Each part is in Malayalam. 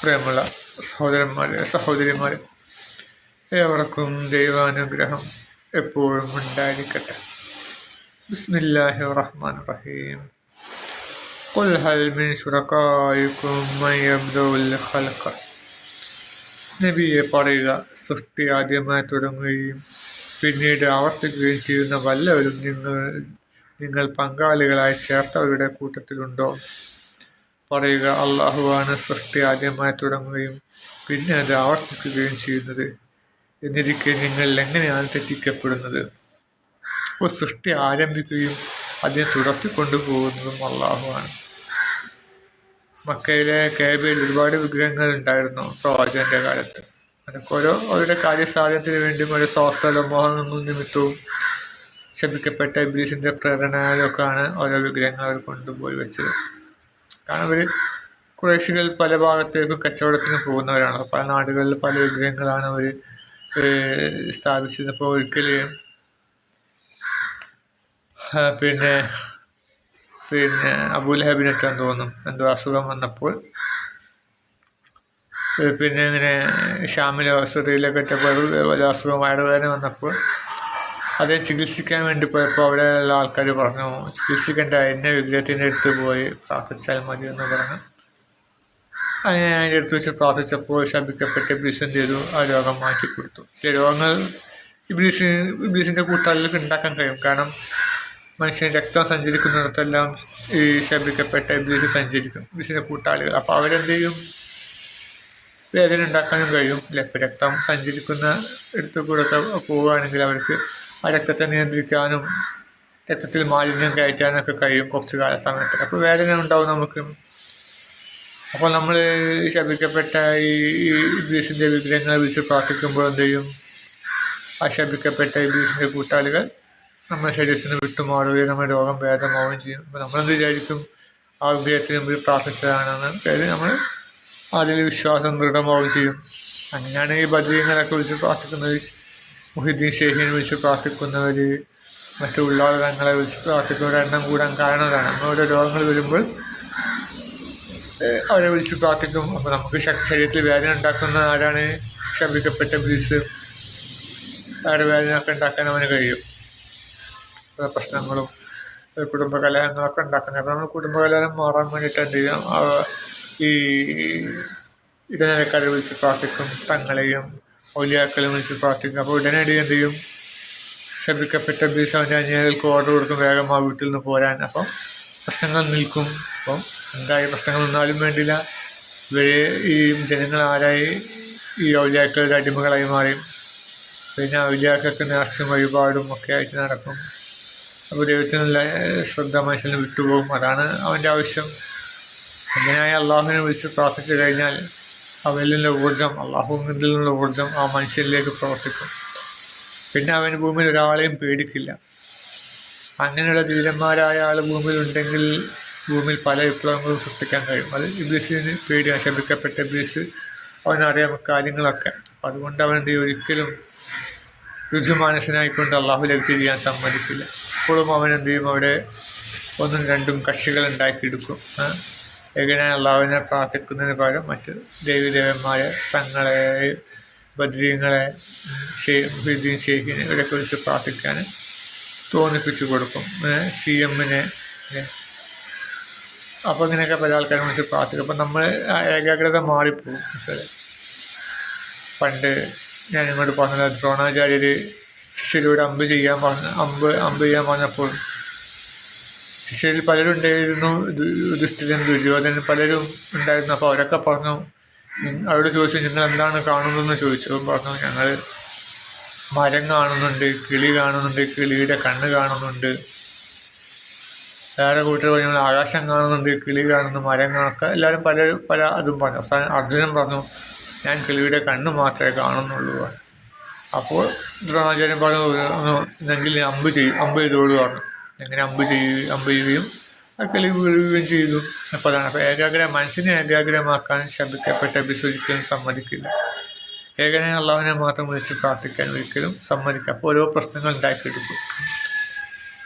പ്രിയമുള്ള സഹോദരന്മാരെ, സഹോദരിമാരെ, ഏവർക്കും ദൈവാനുഗ്രഹം എപ്പോഴും ഉണ്ടായിരിക്കട്ടെ. ബിസ്മില്ലാഹിർ റഹ്മാനിർ റഹീം. ഖുൽ ഹൽ മിൻ ശുറകായികും മൻ യബ്ദഉൽ ഖൽഖ. നബിയെ പറയുക, സൃഷ്ടി ആദ്യമായി തുടങ്ങുകയും പിന്നീട് ആവർത്തിക്കുകയും ചെയ്യുന്ന വല്ലവരും നിങ്ങൾ പങ്കാളികളായി ചേർത്തവരുടെ കൂട്ടത്തിലുണ്ടോ? പറയുക, അള്ളാഹുവാണ് സൃഷ്ടി ആദ്യമായി തുടങ്ങുകയും പിന്നെ അത് ആവർത്തിക്കുകയും ചെയ്യുന്നത്. എന്നിരിക്കെ നിങ്ങൾ എങ്ങനെയാണ് തെറ്റിക്കപ്പെടുന്നത്? അപ്പോൾ സൃഷ്ടി ആരംഭിക്കുകയും അതിനെ തുടർത്തിക്കൊണ്ടുപോകുന്നതും അള്ളാഹുവാണ്. മക്കയിലെ കഅബയിൽ ഒരുപാട് വിഗ്രഹങ്ങൾ ഉണ്ടായിരുന്നു പ്രവാചകന്റെ കാലത്ത്. അതൊക്കെ അവരുടെ കാര്യസാധ്യത്തിന് വേണ്ടിയും ഒരു സ്വാർത്ഥ മോഹനങ്ങൾ നിമിത്തവും ശപിക്കപ്പെട്ട ഇബ്ലീസിന്റെ പ്രേരണയിലൊക്കെയാണ് ഓരോ വിഗ്രഹങ്ങൾ അവർ കൊണ്ടുപോയി വെച്ചത്. കാരണം അവർ ഖുറൈശികൾ പല ഭാഗത്തേക്കും കച്ചവടത്തിന് പോകുന്നവരാണ്. പല നാടുകളിൽ പല വിഗ്രഹങ്ങളാണ് അവർ സ്ഥാപിച്ചത്. അപ്പോൾ ഒരിക്കലും പിന്നെ അബൂലഹബിനൊക്കെയാന്ന് തോന്നുന്നു എന്തോ അസുഖം വന്നപ്പോൾ പിന്നെ ഇങ്ങനെ ഷാമിലെ സിറിയയിലൊക്കെ എത്തിയപ്പോൾ വലിയ അസുഖം വയറുവേദന വന്നപ്പോൾ അതേ ചികിത്സിക്കാൻ വേണ്ടി പോയപ്പോൾ അവിടെയുള്ള ആൾക്കാർ പറഞ്ഞു, ചികിത്സിക്കേണ്ട എന്നെ വിഗ്രഹത്തിൻ്റെ അടുത്ത് പോയി പ്രാർത്ഥിച്ചാൽ മതി എന്ന് പറഞ്ഞു. അങ്ങനെ അതിൻ്റെ അടുത്ത് വെച്ച് പ്രാർത്ഥിച്ചപ്പോൾ ശപിക്കപ്പെട്ട ഇബ്ലീസ് എന്ത് ചെയ്തു? ആ രോഗം മാറ്റി കൊടുത്തു. ചില രോഗങ്ങൾ ഇബ്ലീസിൻ്റെ കൂട്ടാളികൾക്ക് ഉണ്ടാക്കാൻ കഴിയും. കാരണം മനുഷ്യൻ രക്തം സഞ്ചരിക്കുന്നിടത്തെല്ലാം ഈ ശപിക്കപ്പെട്ട ഇബ്ലീസ് സഞ്ചരിക്കും, ഇബ്ലീസിൻ്റെ കൂട്ടാളികൾ. അപ്പോൾ അവരെന്ത് ചെയ്യും? വേദന ഉണ്ടാക്കാനും കഴിയും. ഇപ്പോൾ രക്തം സഞ്ചരിക്കുന്ന എടുത്തു കൂടെ പോവുകയാണെങ്കിൽ അവർക്ക് ആ രക്തത്തെ നിയന്ത്രിക്കാനും രക്തത്തിൽ മാലിന്യം കയറ്റാനൊക്കെ കഴിയും കുറച്ച് കാല സമയത്ത്. അപ്പോൾ വേദന ഉണ്ടാവും നമുക്ക്. അപ്പോൾ നമ്മൾ ശപിക്കപ്പെട്ട ഈ ഇബ്ലീസിൻ്റെ വിഗ്രഹങ്ങൾ വിളിച്ച് പ്രാർത്ഥിക്കുമ്പോൾ എന്ത് ചെയ്യും? ആ ശപിക്കപ്പെട്ട ഇബ്ലീസിൻ്റെ കൂട്ടാളികൾ നമ്മുടെ ശരീരത്തിന് വിട്ടുമാറുകയും നമ്മുടെ രോഗം ഭേദമാവുകയും ചെയ്യും. അപ്പോൾ നമ്മളെന്ത് വിചാരിക്കും? ആ വിഗ്രഹത്തിന് മുമ്പിൽ പ്രാർത്ഥിച്ചതാണെന്ന് കരുതി നമ്മൾ അതിൽ വിശ്വാസം ദൃഢമാവുകയും ചെയ്യും. അങ്ങനെയാണ് ഈ ബദരീങ്ങളൊക്കെ വിളിച്ച് പ്രാർത്ഥിക്കുന്നവർ, മുഹിദ്ദീൻ ഷെയ്ഖിനെ വിളിച്ച് പ്രാർത്ഥിക്കുന്നവർ, മറ്റു ഉള്ളാളങ്ങളെ വിളിച്ച് പ്രാർത്ഥിക്കുന്നവരുടെ എണ്ണം കൂടാൻ കാരണമാണ്. നമ്മളുടെ രോഗങ്ങൾ വരുമ്പോൾ അവരെ വിളിച്ച് പ്രാർത്ഥിക്കും. അപ്പോൾ നമുക്ക് ശരീരത്തിൽ വേദന ഉണ്ടാക്കുന്ന ആരാണ്? ശപിക്കപ്പെട്ട ഇബ്ലീസ്. അവരുടെ വേദനയൊക്കെ ഉണ്ടാക്കാൻ അവന് കഴിയും. പ്രശ്നങ്ങളും കുടുംബകലഹങ്ങളൊക്കെ ഉണ്ടാക്കുന്നത്. അപ്പോൾ നമ്മൾ കുടുംബകലഹം മാറാൻ വേണ്ടിയിട്ട് എന്ത് ചെയ്യാം? ഈ ഇടനിലക്കാരെ വിളിച്ച് പ്രാർത്ഥിക്കും, തങ്ങളെയും ഔലിയാക്കളെ വിളിച്ച് പ്രാർത്ഥിക്കും. അപ്പോൾ ഉടനടി എന്ത് ചെയ്യും? ശപിക്കപ്പെട്ട ഇബ്ലീസ് അവൻ്റെ അന്യായികൾക്ക് ഓർഡർ കൊടുക്കും വേഗം ആ വീട്ടിൽ നിന്ന് പോരാൻ. അപ്പം പ്രശ്നങ്ങൾ നിൽക്കും. അപ്പം എന്തായി പ്രശ്നങ്ങൾ നിന്നാലും വേണ്ടില്ല, ഇവരെ ഈ ജനങ്ങൾ ആരായി? ഈ ഔലിയാക്കളുടെ അടിമകളായി മാറി. പിന്നെ ഔലിയാക്കൾക്ക് നേർച്ചയും വഴിപാടും ഒക്കെ ആയിട്ട് നടക്കും. അപ്പോൾ ദൈവത്തിനുള്ള ശ്രദ്ധ മനുഷ്യന് വിട്ടുപോകും. അതാണ് അവൻ്റെ ആവശ്യം. അങ്ങനെയായി അള്ളാഹുവിനെ വിളിച്ച് പ്രാർത്ഥിച്ചു കഴിഞ്ഞാൽ അവനിൽ നിന്നുള്ള ഊർജ്ജം, അള്ളാഹുവിൽ നിന്നുള്ള ഊർജ്ജം ആ മനുഷ്യനിലേക്ക് പ്രവർത്തിക്കും. പിന്നെ അവന് ഭൂമിയിൽ ഒരാളെയും പേടിക്കില്ല. അങ്ങനെയുള്ള ധീരന്മാരായ ആൾ ഭൂമിയിൽ ഉണ്ടെങ്കിൽ ഭൂമിയിൽ പല വിപ്ലവങ്ങളും സൃഷ്ടിക്കാൻ കഴിയും. അത് ഇബ്ലീസിന് പേടിയാണ്. ശപിക്കപ്പെട്ട ഇബ്ലീസ് അവനറിയാം കാര്യങ്ങളൊക്കെ. അപ്പം അതുകൊണ്ട് അവനെന്ത് ഒരിക്കലും രുചിമാനസനായിക്കൊണ്ട് അള്ളാഹുലേക്ക് തിരിയാൻ സമ്മതിക്കില്ല. ഇപ്പോഴും അവനെന്ത് ചെയ്യും? അവിടെ ഒന്നും രണ്ടും കക്ഷികൾ ഉണ്ടാക്കിയെടുക്കും. എങ്ങനെ അള്ളാഹുവിനെ പ്രാർത്ഥിക്കുന്നതിന് പകരം മറ്റ് ദേവീദേവന്മാരെ, തങ്ങളെ, ബദരീങ്ങളെ, മുഹിദ്ദീൻ ഷെയ്ഖിനെ ഇവരൊക്കെ വിളിച്ച് പ്രാർത്ഥിക്കാൻ തോന്നിപ്പിച്ചു കൊടുക്കും. CMനെ. അപ്പോൾ ഇങ്ങനെയൊക്കെ പല ആൾക്കാരെ വിളിച്ച് പ്രാർത്ഥിക്കും. അപ്പം നമ്മൾ ഏകാഗ്രത മാറിപ്പോകും. പണ്ട് ഞാൻ ഇങ്ങോട്ട് പറഞ്ഞത്, ദ്രോണാചാര്യർ ശിഷ്യരോട് അമ്പ് ചെയ്യാൻ പറഞ്ഞപ്പോൾ ശിഷ്യരിൽ പലരും ഉണ്ടായിരുന്നു, യുധിഷ്ഠിരൻ, ദുര്യോധനൻ, പലരും ഉണ്ടായിരുന്നു. അപ്പോൾ അവരൊക്കെ പറഞ്ഞു, അവരോട് ചോദിച്ചു, നിങ്ങൾ എന്താണ് കാണുന്നതെന്ന് ചോദിച്ചു. പറഞ്ഞു, ഞങ്ങൾ മരം കാണുന്നുണ്ട്, കിളി കാണുന്നുണ്ട്, കിളിയുടെ കണ്ണ് കാണുന്നുണ്ട്. വേറെ കൂട്ടർ പറഞ്ഞു, ഞങ്ങൾ ആകാശം കാണുന്നുണ്ട്, കിളി കാണുന്നു, മരം കാണൊക്കെ എല്ലാവരും പല അതും പറഞ്ഞു. അവസാനം അർജുനൻ പറഞ്ഞു, ഞാൻ കിളിയുടെ കണ്ണ് മാത്രമേ കാണുന്നുള്ളൂ. അപ്പോൾ ദ്രോണാചാര്യൻ പറഞ്ഞു, എന്നെങ്കിൽ അമ്പ് ചെയ്തോളൂ പറഞ്ഞു. എങ്ങനെ അമ്പ് ചെയ്യുകയും ആ കിളി വീഴുകയും ചെയ്തു. അപ്പോൾ അതാണ്. അപ്പോൾ മനസ്സിനെ ഏകാഗ്രമാക്കാൻ ശപിക്കപ്പെട്ട ഇബ്ലീസ് ഒരിക്കലും സമ്മതിക്കില്ല. ഏകനെ അള്ളാഹുവിനെ മാത്രം വിളിച്ച് പ്രാർത്ഥിക്കാൻ ഒരിക്കലും സമ്മതിക്കുക. അപ്പോൾ ഓരോ പ്രശ്നങ്ങൾ ഉണ്ടാക്കിയെടുക്കും.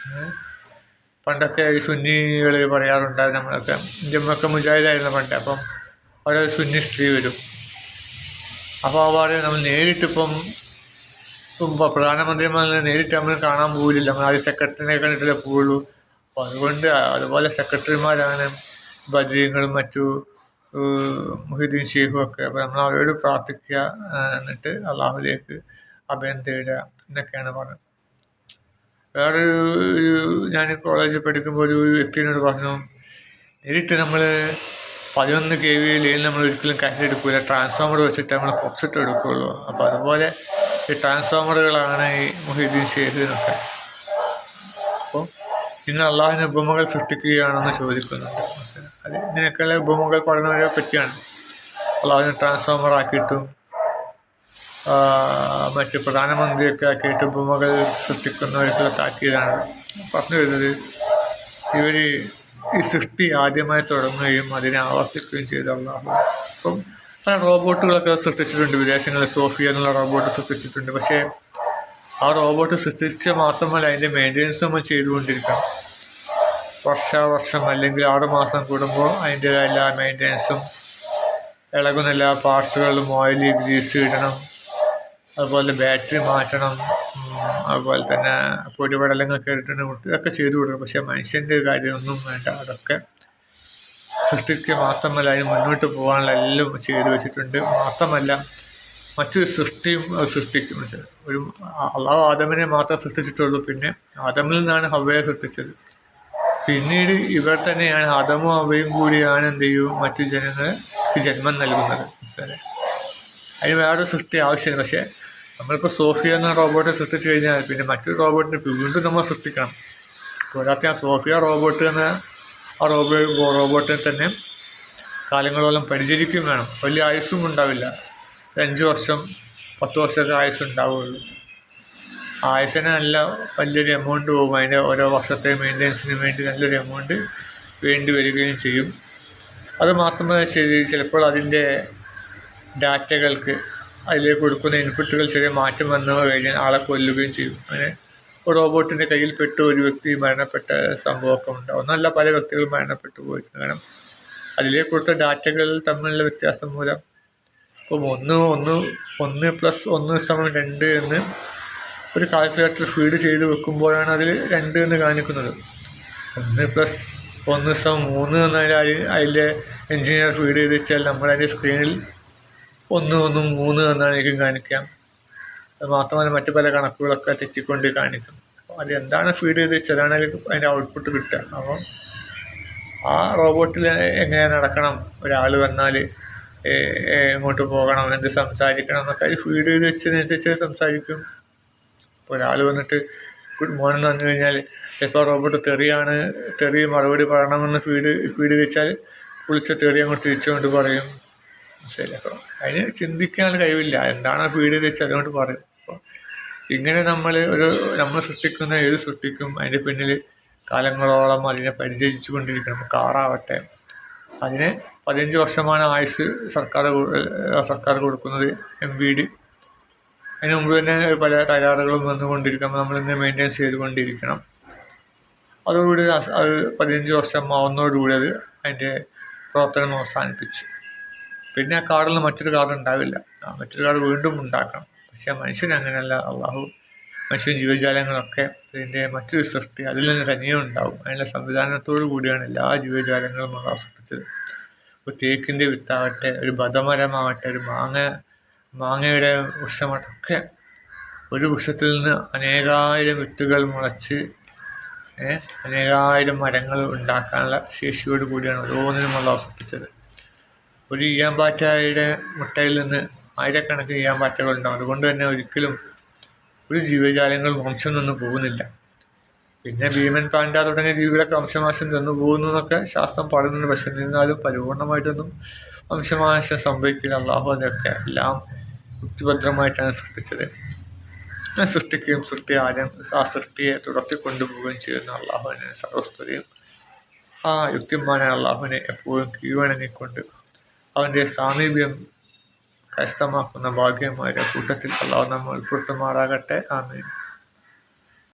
പണ്ടൊക്കെ ഈ സുന്നികൾ പറയാറുണ്ടായിരുന്നു, നമ്മളൊക്കെ ജമ്മൊക്കെ മുജാഹിദായിരുന്നു പണ്ട്. അപ്പം അവിടെ ഒരു സുന്നി സ്ത്രീ വരും. അപ്പോൾ ആ പറയും നമ്മൾ നേരിട്ടിപ്പം പ്രധാനമന്ത്രിമാരെ നേരിട്ട് നമ്മൾ കാണാൻ പോകില്ല, നമ്മൾ ആദ്യം സെക്രട്ടറിനെ കണ്ടിട്ടല്ലേ പോവുള്ളൂ. അപ്പോൾ അതുകൊണ്ട് അതുപോലെ സെക്രട്ടറിമാരാണ് ബദ്രീങ്ങളും മറ്റു മുഹീദ്ദീൻ ഷെയ്ഖും ഒക്കെ. അപ്പോൾ നമ്മൾ അവരോട് പ്രാർത്ഥിക്കുക, എന്നിട്ട് അള്ളാഹുലേക്ക് അഭയം തേടുക എന്നൊക്കെയാണ് പറഞ്ഞത്. വേറൊരു ഞാൻ കോളേജിൽ പഠിക്കുമ്പോൾ ഒരു വ്യക്തിയോട് പറഞ്ഞു, നേരിട്ട് നമ്മൾ 11 kV ലൈനിൽ നമ്മൾ ഒരിക്കലും കയറ്റെടുക്കില്ല, ട്രാൻസ്ഫോമർ വെച്ചിട്ട് നമ്മൾ കുറച്ചിട്ട് എടുക്കുകയുള്ളൂ. അപ്പോൾ അതുപോലെ ഈ ട്രാൻസ്ഫോമറുകളാണ് ഈ മുഹീദ്ദീൻ ഷെയ്ഖ് എന്നൊക്കെ. അപ്പോൾ ഇന്ന് അള്ളാഹുവിന് ഉപമകൾ സൃഷ്ടിക്കുകയാണെന്ന് ചോദിക്കുന്നുണ്ട്. അത് ഇതിനൊക്കെയുള്ള ഉപമകൾ പഠനവരെ പറ്റിയാണ്. അള്ളാഹുവിനെ ട്രാൻസ്ഫോമർ ആക്കിയിട്ടും മറ്റ് പ്രധാനമന്ത്രിയൊക്കെ ആക്കിയിട്ട് ഉപമകൾ സൃഷ്ടിക്കുന്നവർക്കുള്ള താക്കീതാണ് പറഞ്ഞു വരുന്നത്. ഇവർ ഈ സൃഷ്ടി ആദ്യമായി തുടങ്ങുകയും അതിനെ ആവർത്തിക്കുകയും ചെയ്ത അള്ളാഹു. അപ്പം പല റോബോട്ടുകളൊക്കെ സൃഷ്ടിച്ചിട്ടുണ്ട്. വിദേശങ്ങളിൽ സോഫിയ എന്നുള്ള റോബോട്ട് സൃഷ്ടിച്ചിട്ടുണ്ട്. പക്ഷേ ആ റോബോട്ട് സൃഷ്ടിച്ച മാത്രമല്ല, അതിൻ്റെ മെയിൻ്റെനൻസ് നമ്മൾ ചെയ്തുകൊണ്ടിരിക്കണം. വർഷം അല്ലെങ്കിൽ 6 മാസം കൂടുമ്പോൾ അതിൻ്റെതായ എല്ലാ മെയിൻ്റെനൻസും, ഇളകുന്ന എല്ലാ പാർട്സുകളിലും ഓയിൽ ഗ്രീസ് ഇടണം, അതുപോലെ ബാറ്ററി മാറ്റണം, അതുപോലെ തന്നെ പൊടിപടലങ്ങളൊക്കെ ഇട്ടിട്ട് ഇതൊക്കെ ചെയ്തു കൊടുക്കണം. പക്ഷേ മനുഷ്യൻ്റെ കാര്യമൊന്നും വേണ്ട. അതൊക്കെ സൃഷ്ടിക്കുക മാത്രമല്ല, അതിന് മുന്നോട്ട് പോകാനുള്ള എല്ലാം ചെയ്തു വെച്ചിട്ടുണ്ട്. മാത്രമല്ല മറ്റൊരു സൃഷ്ടിയും സൃഷ്ടിക്കും. ഒരു അള്ളാഹു ആദമിനെ മാത്രമേ സൃഷ്ടിച്ചിട്ടുള്ളൂ. പിന്നെ ആദമിൽ നിന്നാണ് ഹവ്വയെ സൃഷ്ടിച്ചത്. പിന്നീട് ഇവർ തന്നെയാണ്, ആദമും ഹവ്വയും കൂടിയാണ് എന്ത് ചെയ്യും മറ്റു ജനങ്ങൾക്ക് ജന്മം നൽകുന്നത്. അതിന് വേറൊരു സൃഷ്ടി ആവശ്യമില്ല. പക്ഷേ നമ്മളിപ്പോൾ സോഫിയ എന്ന റോബോട്ട് സൃഷ്ടിച്ചു കഴിഞ്ഞാൽ പിന്നെ മറ്റൊരു റോബോട്ടിനെ വീണ്ടും നമ്മൾ സൃഷ്ടിക്കണം. പോരാത്ത ആ സോഫിയ റോബോട്ട് എന്ന ആ റോബോട്ടിനെ തന്നെ കാലങ്ങളോളം പരിചരിക്കും വേണം. വലിയ ആയുസ്സും ഉണ്ടാവില്ല. 5 വർഷം 10 വർഷമൊക്കെ ആയുസ് ഉണ്ടാവുകയുള്ളൂ. ആയുസിന് വലിയൊരു എമൗണ്ട് പോകും. അതിൻ്റെ ഓരോ വർഷത്തെ മെയിൻ്റെനൻസിന് വേണ്ടി നല്ലൊരു എമൗണ്ട് വേണ്ടി വരികയും ചെയ്യും. അത് മാത്രമേ ചിലപ്പോൾ അതിൻ്റെ ഡാറ്റകൾക്ക് അതിലേക്ക് കൊടുക്കുന്ന ഇൻപുട്ടുകൾ ചെറിയ മാറ്റം വന്നു കഴിഞ്ഞാൽ ആളെ കൊല്ലുകയും ചെയ്യും. അങ്ങനെ റോബോട്ടിൻ്റെ കയ്യിൽ പെട്ട് ഒരു വ്യക്തി മരണപ്പെട്ട സംഭവമൊക്കെ ഉണ്ടാവും. നല്ല പല വ്യക്തികളും മരണപ്പെട്ടു പോയിട്ടുണ്ട്. കാരണം അതിലേക്ക് കൊടുത്ത ഡാറ്റകൾ തമ്മിലുള്ള വ്യത്യാസം മൂലം. ഇപ്പം 1+1=2 എന്ന് ഒരു കാൽക്കുലേറ്റർ ഫീഡ് ചെയ്ത് വെക്കുമ്പോഴാണ് അതിൽ 2 എന്ന് കാണിക്കുന്നത്. 1+1=3 എന്നതിൽ അതിൻ്റെ എഞ്ചിനീയർ ഫീഡ് ചെയ്ത് വെച്ചാൽ നമ്മളതിൻ്റെ സ്ക്രീനിൽ 1 എന്നായിരിക്കും കാണിക്കാം. അത് മാത്രമല്ല മറ്റു പല കണക്കുകളൊക്കെ തെറ്റിക്കൊണ്ട് കാണിക്കും. അപ്പോൾ അത് എന്താണ് ഫീഡ് ചെയ്ത് വെച്ചതാണ് അതിൻ്റെ ഔട്ട്പുട്ട് കിട്ടുക. അപ്പോൾ ആ റോബോട്ടിൽ എങ്ങനെ നടക്കണം, ഒരാൾ വന്നാൽ എങ്ങോട്ട് പോകണം, എന്ത് സംസാരിക്കണം എന്നൊക്കെ അത് ഫീഡ് ചെയ്ത് വെച്ചതിനനുസരിച്ച് സംസാരിക്കും. ഇപ്പോൾ ഒരാൾ വന്നിട്ട് ഗുഡ് മോർണിംഗ് എന്ന് പറഞ്ഞു കഴിഞ്ഞാൽ ചിലപ്പോൾ റോബോട്ട് തെറി മറുപടി പറയണമെന്ന് ഫീഡ് വെച്ചാൽ വിളിച്ച തെറി അങ്ങോട്ട് തിരിച്ചുകൊണ്ട് പറയും. ശരി, അപ്പോൾ അതിന് ചിന്തിക്കാനുള്ള കഴിവില്ല. എന്താണ് ഫീഡ് ചെയ്ത് വെച്ചാൽ അതുകൊണ്ട് പറയും. അപ്പോൾ ഇങ്ങനെ നമ്മൾ സൃഷ്ടിക്കുന്ന ഏത് സൃഷ്ടിക്കും അതിൻ്റെ പിന്നിൽ കാലങ്ങളോളം അതിനെ പരിചരിച്ചു കൊണ്ടിരിക്കണം. കാറാവട്ടെ, അതിന് 15 വർഷമാണ് ആയുസ് സർക്കാർ കൊടുക്കുന്നത്. MVD അതിന് മുമ്പ് തന്നെ പല തകരാറുകളും വന്നുകൊണ്ടിരിക്കണം. നമ്മളിന്ന് മെയിൻ്റെനൻസ് ചെയ്തുകൊണ്ടിരിക്കണം. അതോടുകൂടി അത് 15 വർഷം ആവുന്നതോടുകൂടി അതിൻ്റെ പ്രവർത്തനം അവസാനിപ്പിച്ചു. പിന്നെ ആ കാറിൽ മറ്റൊരു കാർ ഉണ്ടാവില്ല. മറ്റൊരു കാർ വീണ്ടും ഉണ്ടാക്കണം. പക്ഷേ മനുഷ്യൻ അങ്ങനെയല്ല. അള്ളാഹു മനുഷ്യൻ ജീവജാലങ്ങളൊക്കെ ഇതിൻ്റെ മറ്റൊരു സൃഷ്ടി, അതിൽ നിന്ന് തനിയെ ഉണ്ടാവും. അതിൻ്റെ സംവിധാനത്തോടു കൂടിയാണ് എല്ലാ ജീവജാലങ്ങളും അള്ളാഹു സൃഷ്ടിച്ചത്. ഒരു തേക്കിൻ്റെ വിത്താവട്ടെ, ഒരു ബദമരമാവട്ടെ, ഒരു മാങ്ങയുടെ വൃക്ഷമൊക്കെ ഒരു വൃക്ഷത്തിൽ നിന്ന് അനേകായിരം വിത്തുകൾ മുളച്ച് അനേകായിരം മരങ്ങൾ ഉണ്ടാക്കാനുള്ള ശേഷിയോട് കൂടിയാണ് ഓരോന്നിനും അള്ളാഹു സൃഷ്ടിച്ചത്. ഒരു ഈയാമ്പാറ്റയുടെ മുട്ടയിൽ നിന്ന് ആയിരക്കണക്കിന് ഈയാമ്പാറ്റകൾ ഉണ്ടാകും. അതുകൊണ്ട് തന്നെ ഒരിക്കലും ഒരു ജീവജാലങ്ങൾ വംശം നിന്ന് പോകുന്നില്ല. പിന്നെ ഭീമൻ, പാണ്ട തുടങ്ങിയ ജീവികളൊക്കെ വംശനാശം തന്നു പോകുന്നു എന്നൊക്കെ ശാസ്ത്രം പറയുന്നുണ്ട്. പക്ഷെ എന്നിരുന്നാലും പരിപൂർണമായിട്ടൊന്നും വംശനാശം സംഭവിക്കില്ല. അള്ളാഹു അതൊക്കെ എല്ലാം യുക്തിഭദ്രമായിട്ടാണ് സൃഷ്ടിച്ചത്. സൃഷ്ടിക്കുകയും ആ സൃഷ്ടിയെ തുടർത്തിക്കൊണ്ടുപോവുകയും ചെയ്യുന്ന അള്ളാഹുവിനെ സർവസ്തുതിയും ആ യുക്തിമാനായ അള്ളാഹുവിനെ എപ്പോഴും കീഴ്വണങ്ങിക്കൊണ്ട് അവൻ്റെ സാമീപ്യം കരസ്ഥമാക്കുന്ന ഭാഗ്യമായ കൂട്ടത്തിൽ അള്ളാഹു നമ്മൾ ഉൾപ്പെടുത്തുമാറാകട്ടെ. ആമീൻ.